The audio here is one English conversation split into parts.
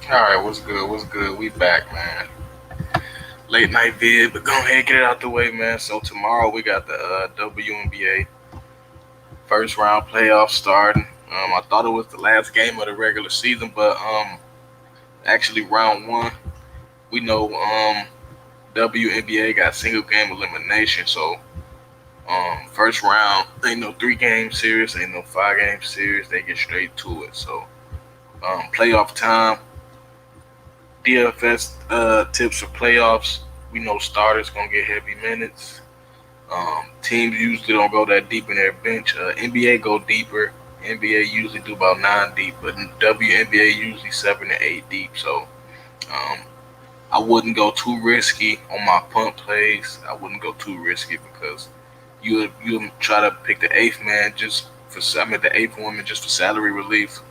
All right, what's good? What's good? We back, man. Late night vid, but go ahead and get it out the way, man. So tomorrow we got the WNBA first round playoffs starting. I thought it was the last game of the regular season, but actually round one. We know WNBA got single game elimination, so first round ain't no 3 game series, ain't no 5 game series. They get straight to it. So playoff time. DFS tips for playoffs. We know starters gonna get heavy minutes. Teams usually don't go that deep in their bench. NBA go deeper. NBA usually do about 9 deep, but WNBA usually 7 to 8 deep. So um, I wouldn't go too risky on my punt plays. I wouldn't go too risky because you try to pick the eighth man just for the eighth woman just for salary relief,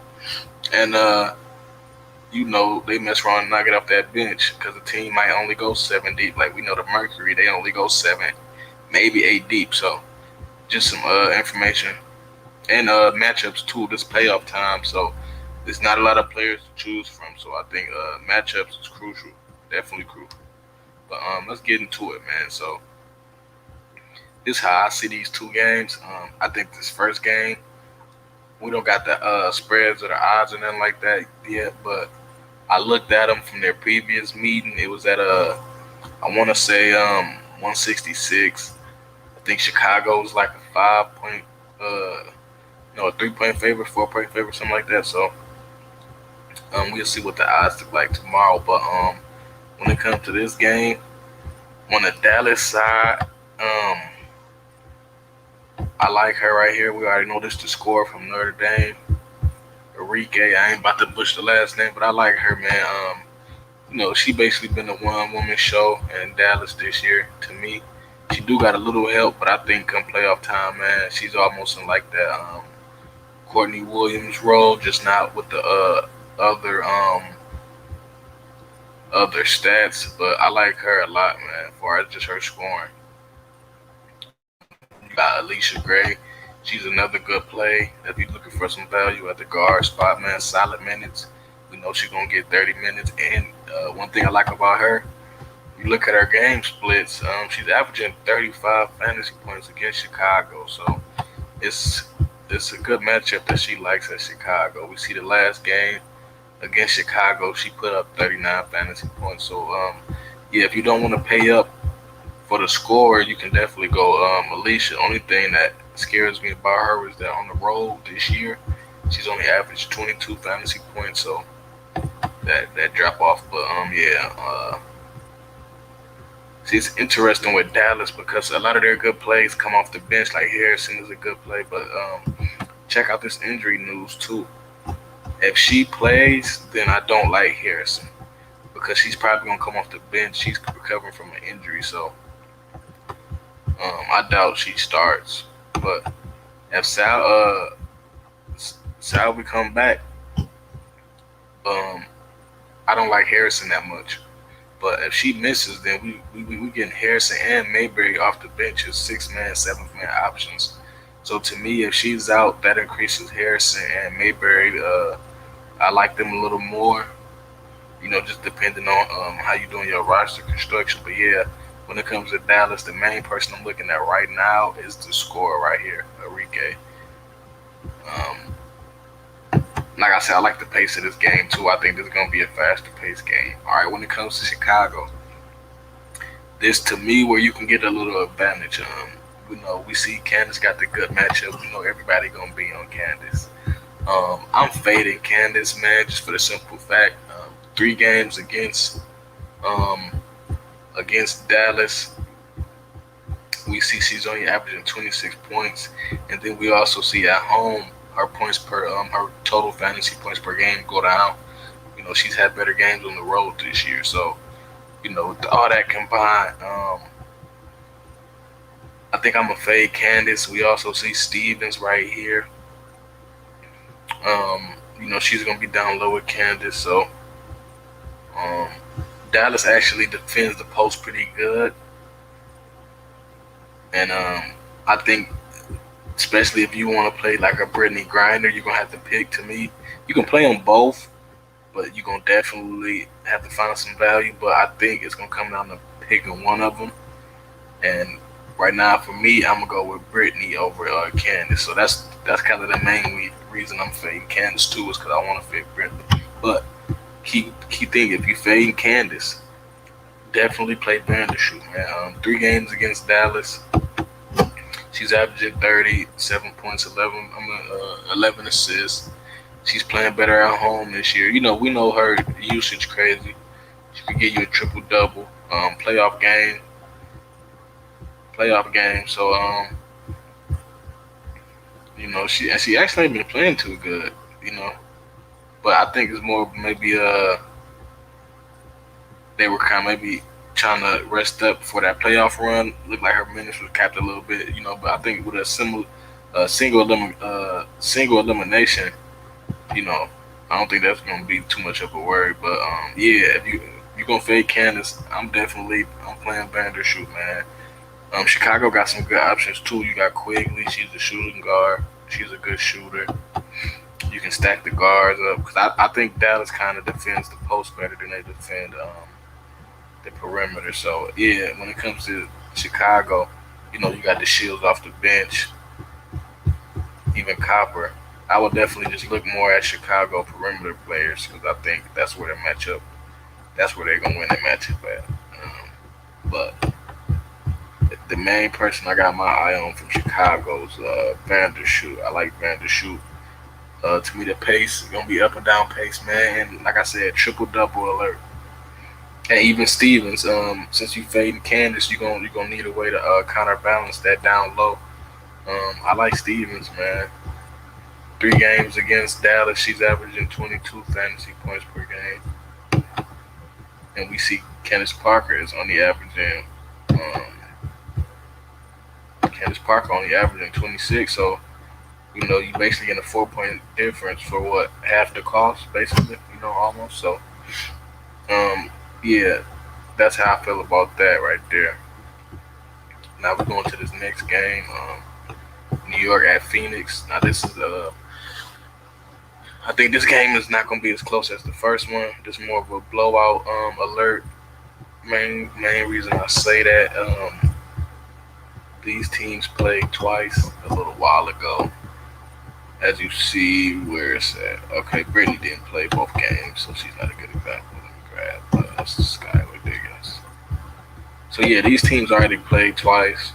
and they mess around and knock it off that bench because the team might only go 7 deep. Like we know the Mercury, they only go 7, maybe 8 deep. So just some information and matchups too. This playoff time, so there's not a lot of players to choose from. So I think matchups is crucial, definitely crucial. But let's get into it, man. So this is how I see these 2 games. I think this first game we don't got the spreads or the odds or nothing like that yet, but I looked at them from their previous meeting. It was at I want to say 166. I think Chicago was like a 5 point, no, a 3 point favorite, 4 point favorite, something like that. So we'll see what the odds look like tomorrow. But when it comes to this game, on the Dallas side, I like her right here. We already know this to score from Notre Dame. Enrique, I ain't about to push the last name, but I like her, man. She basically been the one woman show in Dallas this year to me. She do got a little help, but I think come playoff time, man, she's almost in like that Courtney Williams role, just not with the other stats. But I like her a lot, man. As far as just her scoring, you got Alicia Gray. She's another good play if you're looking for some value at the guard spot, man. Solid minutes. We know she's gonna get 30 minutes. And one thing I like about her, you look at her game splits. She's averaging 35 fantasy points against Chicago. So it's it's a good matchup that she likes at Chicago. We see the last game against Chicago, she put up 39 fantasy points. So yeah, if you don't want to pay up for the score, you can definitely go Alicia. Only thing that scares me about her is that on the road this year, she's only averaged 22 fantasy points. So that drop off. But yeah, see, it's interesting with Dallas because a lot of their good plays come off the bench. Like Harrison is a good play, but check out this injury news too. If she plays, then I don't like Harrison because she's probably gonna come off the bench. She's recovering from an injury, so I doubt she starts. But if Sal we come back, um, I don't like Harrison that much. But if she misses, then we getting Harrison and Mayberry off the bench as 6 man, 7th man options. So to me, if she's out, that increases Harrison and Mayberry. I like them a little more. Just depending on how you doing your roster construction. But yeah, when it comes to Dallas, the main person I'm looking at right now is the scorer right here, Enrique. Um, like I said, I like the pace of this game too. I think this is gonna be a faster paced game. All right, when it comes to Chicago, this to me where you can get a little advantage. We see Candace got the good matchup. We know everybody gonna be on Candace. I'm fading Candace, man, just for the simple fact, 3 games um, against Dallas, we see she's only averaging 26 points, and then we also see at home her total fantasy points per game go down. She's had better games on the road this year, so with all that combined, I think I'm a fade Candace. We also see Stevens right here. She's gonna be down low with Candace, so um, Dallas actually defends the post pretty good, and I think especially if you want to play like a Brittany Grinder, you're gonna have to pick. To me, you can play them both, but you're gonna definitely have to find some value. But I think it's gonna come down to picking one of them. And right now, for me, I'm gonna go with Brittany over Candace. So that's kind of the main reason I'm fading Candace too, is because I want to fade Brittany. But key thing, if you fading Candace, definitely play Vandershoot, man. 3 games against Dallas. She's averaging 30, 7 points, 11 assists. She's playing better at home this year. We know her usage crazy. She could get you a triple double. Playoff game. So she actually ain't been playing too good. You know, but I think it's more maybe they were kind of maybe trying to rest up for that playoff run. Looked like her minutes was capped a little bit. But I think with a similar single elimination, you know, I don't think that's gonna be too much of a worry. But yeah, if you gonna fade Candace, I'm playing Vandershoot, man. Chicago got some good options too. You got Quigley. She's a shooting guard. She's a good shooter. You can stack the guards up because I think Dallas kind of defends the post better than they defend the perimeter. So yeah, when it comes to Chicago, you got the Shields off the bench, even Copper. I would definitely just look more at Chicago perimeter players because I think that's where they match up. That's where they're gonna win the matchup at. But the main person I got my eye on from Chicago is Vandershoot. I like Vandershoot. To me, the pace is gonna be up and down pace, man. And like I said, triple double alert. And even Stevens, since you fading Candace, you gonna need a way to counterbalance that down low. I like Stevens, man. 3 games against Dallas, she's averaging 22 fantasy points per game, and we see Candace Parker is only averaging. Candace Parker only averaging 26, so you basically getting a 4 point difference for what half the cost, basically. Almost. So, yeah, that's how I feel about that right there. Now we're going to this next game. New York at Phoenix. Now this is I think this game is not going to be as close as the first one. This is more of a blowout alert. Main reason I say that these teams played twice a little while ago. As you see where it's at. Okay, Brittany didn't play both games, so she's not a good example. Let me grab that's Skylar Diggins. So yeah, these teams already played twice,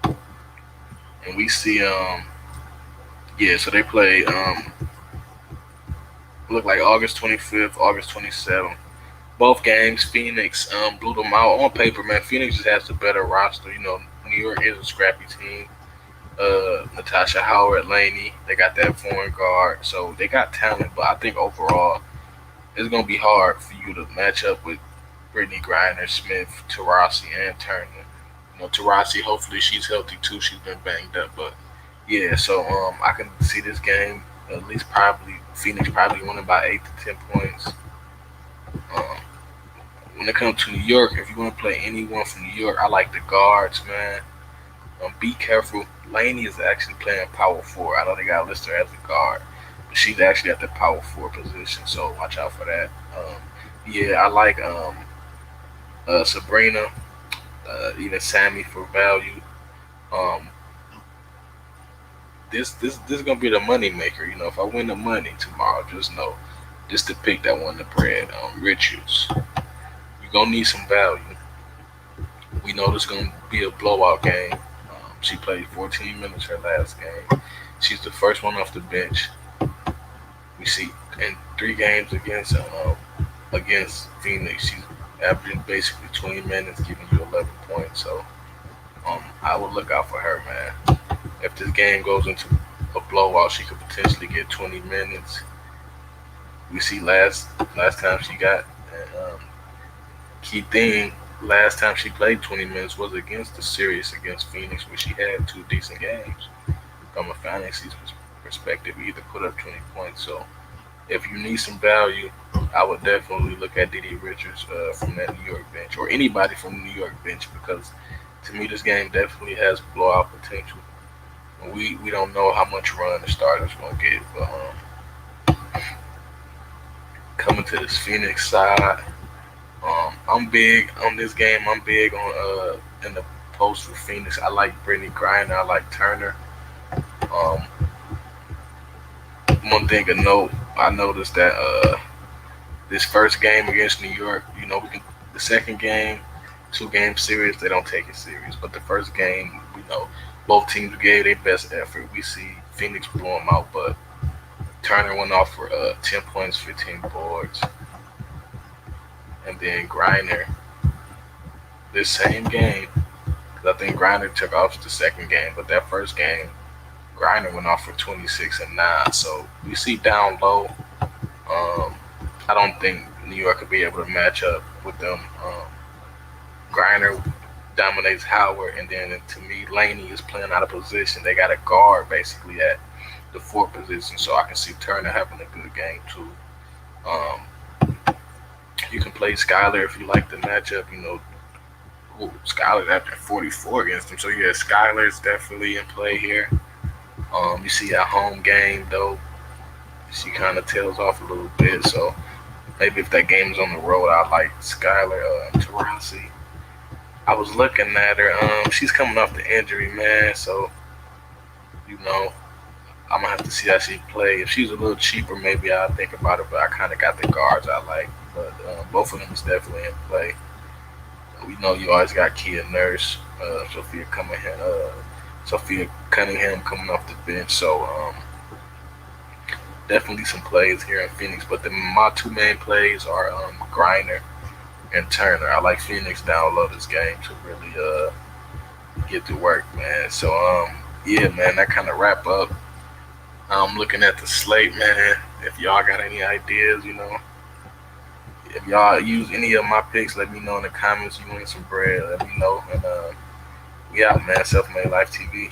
and we see yeah, so they play look like August 25th, August 27th. Both games, Phoenix blew them out on paper. Man, Phoenix just has the better roster. New York is a scrappy team. Natasha Howard, Laney, they got that foreign guard, so they got talent. But I think overall, it's gonna be hard for you to match up with Brittany Griner, Smith, Taurasi, and Turner. Taurasi, hopefully she's healthy too. She's been banged up, but yeah. So I can see this game at least probably Phoenix probably winning by 8 to 10 points. Um, when it comes to New York, if you want to play anyone from New York, I like the guards, man. Be careful. Laney is actually playing power forward. I know they got listed her as a guard, but she's actually at the power forward position, so watch out for that. Yeah, I like Sabrina, even Sammy for value. Um, this is gonna be the money maker. If I win the money tomorrow, just know, just to pick that one, the bread. Richards, you're gonna need some value. We know this is gonna be a blowout game. She played 14 minutes her last game. She's the first one off the bench. We see in 3 games against Phoenix, she's averaging basically 20 minutes, giving you 11 points. So I would look out for her, man. If this game goes into a blowout, she could potentially get 20 minutes. We see last time she got key thing. Last time she played 20 minutes was against the series against Phoenix, where she had 2 decent games. From a fantasy perspective, you either put up 20 points. So if you need some value, I would definitely look at Didi Richards from that New York bench, or anybody from the New York bench, because to me this game definitely has blowout potential. We don't know how much run the starters gonna get, but coming to this Phoenix side. I'm big on this game. I'm big on in the post for Phoenix. I like Brittany Griner. I like Turner. Um, one thing to note, I noticed that this first game against New York, we can the second game, 2 game series, they don't take it serious. But the first game, both teams gave their best effort. We see Phoenix blew them out, but Turner went off for 10 points, 15 boards, and then Griner this same game. 'Cause I think Griner took off the second game, but that first game, Griner went off for 26 and 9. So we see down low. Um, I don't think New York could be able to match up with them. Griner dominates Howard, and then to me, Laney is playing out of position. They got a guard basically at the 4th position, so I can see Turner having a good game too. Um, you can play Skyler if you like the matchup. Skyler's after 44 against him, so yeah, Skyler is definitely in play here. You see at home game though, she kind of tails off a little bit, so maybe if that game's on the road, I like Skyler Tarasi. I was looking at her. She's coming off the injury, man. So you know, I'm gonna have to see how she play. If she's a little cheaper, maybe I'll think about it. But I kind of got the guards I like. But both of them is definitely in play. We know you always got Kia Nurse, Sophia Cunningham coming off the bench. So definitely some plays here in Phoenix. But my 2 main plays are Griner and Turner. I like Phoenix down low this game to really get to work, man. So yeah, man, that kind of wrap up. I'm looking at the slate, man. If y'all got any ideas, if y'all use any of my picks, let me know in the comments. You want some bread, let me know. And we out, man. Self Made Life TV.